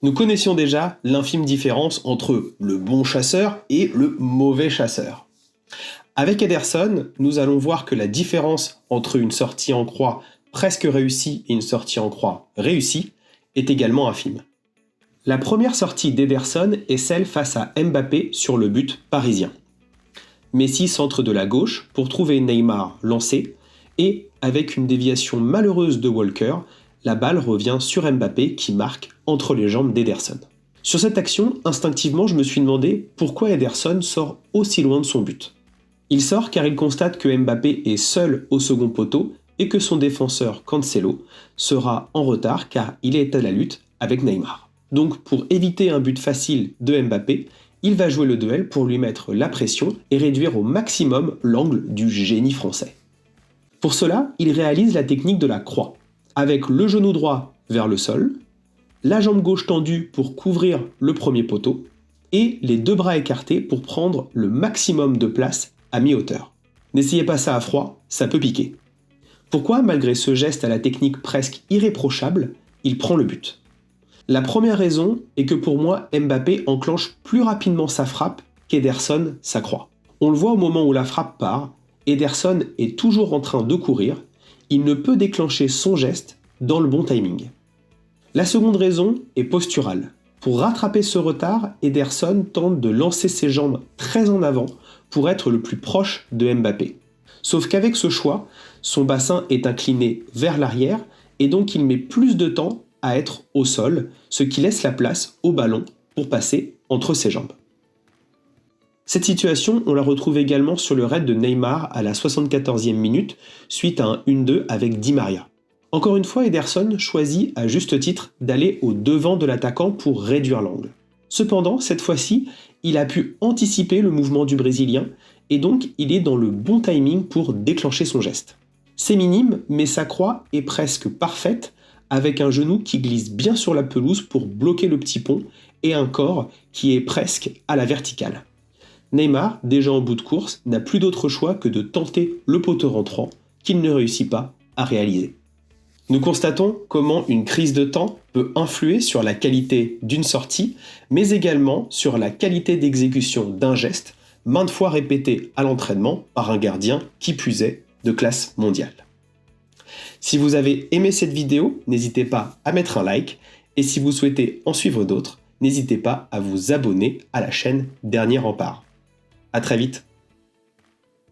Nous connaissions déjà l'infime différence entre le bon chasseur et le mauvais chasseur. Avec Ederson, nous allons voir que la différence entre une sortie en croix presque réussie et une sortie en croix réussie est également infime. La première sortie d'Ederson est celle face à Mbappé sur le but parisien. Messi centre de la gauche pour trouver Neymar lancé et, avec une déviation malheureuse de Walker, la balle revient sur Mbappé qui marque entre les jambes d'Ederson. Sur cette action, instinctivement, je me suis demandé pourquoi Ederson sort aussi loin de son but. Il sort car il constate que Mbappé est seul au second poteau et que son défenseur Cancelo sera en retard car il est à la lutte avec Neymar. Donc pour éviter un but facile de Mbappé, il va jouer le duel pour lui mettre la pression et réduire au maximum l'angle du génie français. Pour cela, il réalise la technique de la croix, avec le genou droit vers le sol, la jambe gauche tendue pour couvrir le premier poteau, et les deux bras écartés pour prendre le maximum de place à mi-hauteur. N'essayez pas ça à froid, ça peut piquer. Pourquoi, malgré ce geste à la technique presque irréprochable, il prend le but ? La première raison est que pour moi, Mbappé enclenche plus rapidement sa frappe qu'Ederson sa croix. On le voit au moment où la frappe part, Ederson est toujours en train de courir, il ne peut déclencher son geste dans le bon timing. La seconde raison est posturale. Pour rattraper ce retard, Ederson tente de lancer ses jambes très en avant pour être le plus proche de Mbappé. Sauf qu'avec ce choix, son bassin est incliné vers l'arrière et donc il met plus de temps à être au sol, ce qui laisse la place au ballon pour passer entre ses jambes. Cette situation, on la retrouve également sur le raid de Neymar à la 74e minute, suite à un 1-2 avec Di Maria. Encore une fois, Ederson choisit à juste titre d'aller au devant de l'attaquant pour réduire l'angle. Cependant, cette fois-ci, il a pu anticiper le mouvement du Brésilien et donc il est dans le bon timing pour déclencher son geste. C'est minime, mais sa croix est presque parfaite avec un genou qui glisse bien sur la pelouse pour bloquer le petit pont et un corps qui est presque à la verticale. Neymar, déjà en bout de course, n'a plus d'autre choix que de tenter le poteau rentrant qu'il ne réussit pas à réaliser. Nous constatons comment une crise de temps peut influer sur la qualité d'une sortie, mais également sur la qualité d'exécution d'un geste, maintes fois répété à l'entraînement par un gardien qui plus est de classe mondiale. Si vous avez aimé cette vidéo, n'hésitez pas à mettre un like, et si vous souhaitez en suivre d'autres, n'hésitez pas à vous abonner à la chaîne Dernier Rempart. À très vite.